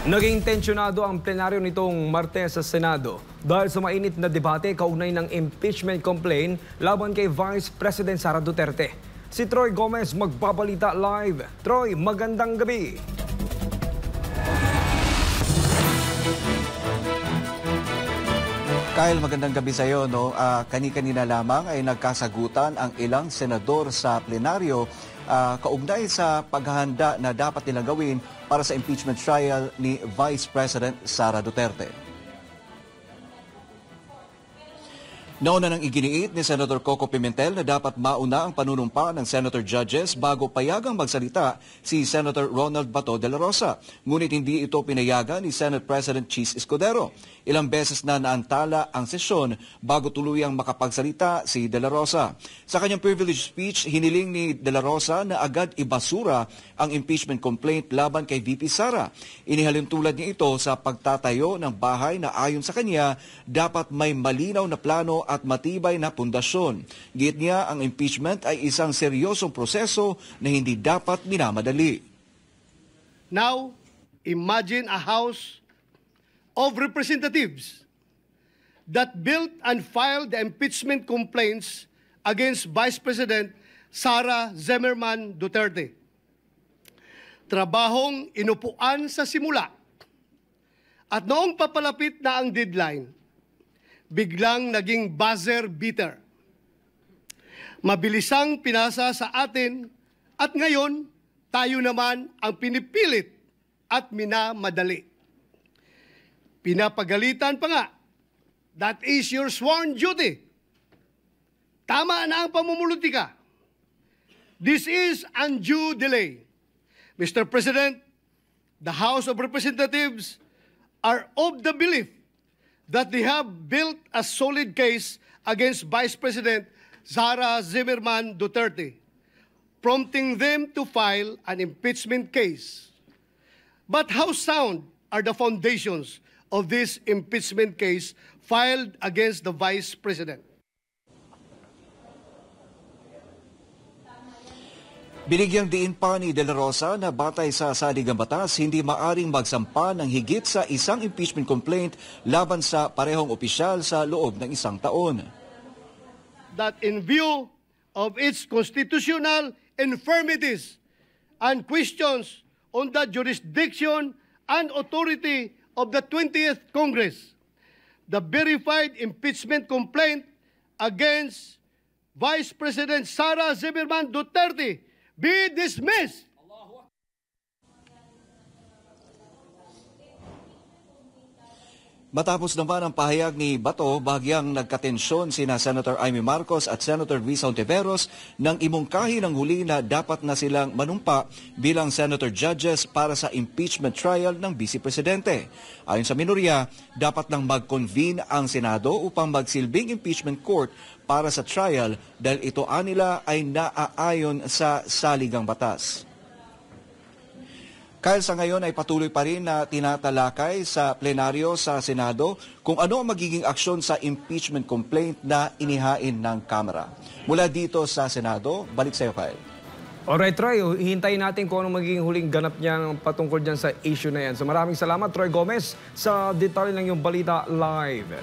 Naging tensyonado ang plenaryo nitong Martes sa Senado dahil sa mainit na debate kaugnay ng impeachment complaint laban kay Vice President Sara Duterte. Si Troy Gomez magbabalita live. Troy, magandang gabi. Kyle, magandang gabi sa iyo. Kani-kanina lamang ay nagkasagutan ang ilang senador sa plenaryo kaugnay sa paghahanda na dapat nilang gawin para sa impeachment trial ni Vice President Sara Duterte. Nauna nang iginiit ni Senator Coco Pimentel na dapat mauna ang panunumpa ng senator judges bago payagang magsalita si Senator Ronald Bato de la Rosa. Ngunit hindi ito pinayagan ni Senate President Chis Escudero. Ilang beses na naantala ang sesyon bago tuluyang makapagsalita si de la Rosa. Sa kanyang privilege speech, hiniling ni de la Rosa na agad ibasura ang impeachment complaint laban kay VP Sara. Inihalin tulad niya ito sa pagtatayo ng bahay na ayon sa kanya dapat may malinaw na plano at matibay na pundasyon. Giit niya ang impeachment ay isang seryosong proseso na hindi dapat minamadali. Now, imagine a House of Representatives that built and filed the impeachment complaints against Vice President Sara Zimmerman Duterte. Trabahong inupuan sa simula. At noong papalapit na ang deadline, biglang naging buzzer beater. Mabilisang pinasa sa atin at ngayon tayo naman ang pinipilit at minamadali. Pinapagalitan pa nga, that is your sworn duty. Tama na ang pamumulutika. This is undue delay. Mr. President, the House of Representatives are of the belief that they have built a solid case against Vice President Sara Zimmerman Duterte, prompting them to file an impeachment case. But how sound are the foundations of this impeachment case filed against the Vice President? Binigyang diin pa ni De La Rosa na batay sa saligang batas, hindi maaring magsampa ng higit sa isang impeachment complaint laban sa parehong opisyal sa loob ng isang taon. That in view of its constitutional infirmities and questions on the jurisdiction and authority of the 20th Congress, the verified impeachment complaint against Vice President Sara Zimmerman Duterte be dismissed. Matapos naman ang pahayag ni Bato, bahagyang nagkatensyon sina Senator Amy Marcos at Senator Risa Ontiveros nang imungkahi ng huli na dapat na silang manumpa bilang senator judges para sa impeachment trial ng Vice Presidente. Ayon sa minorya, dapat nang mag-convene ang Senado upang magsilbing impeachment court para sa trial dahil ito anila ay naaayon sa saligang batas. Kaya sa ngayon ay patuloy pa rin na tinatalakay sa plenaryo sa Senado kung ano ang magiging aksyon sa impeachment complaint na inihain ng Kamara. Mula dito sa Senado, balik sa iyo, Kyle. Alright, Troy, hihintayin natin kung ano magiging huling ganap niyang patungkol dyan sa issue na yan. So maraming salamat, Troy Gomez, sa detalye ng iyong balita live.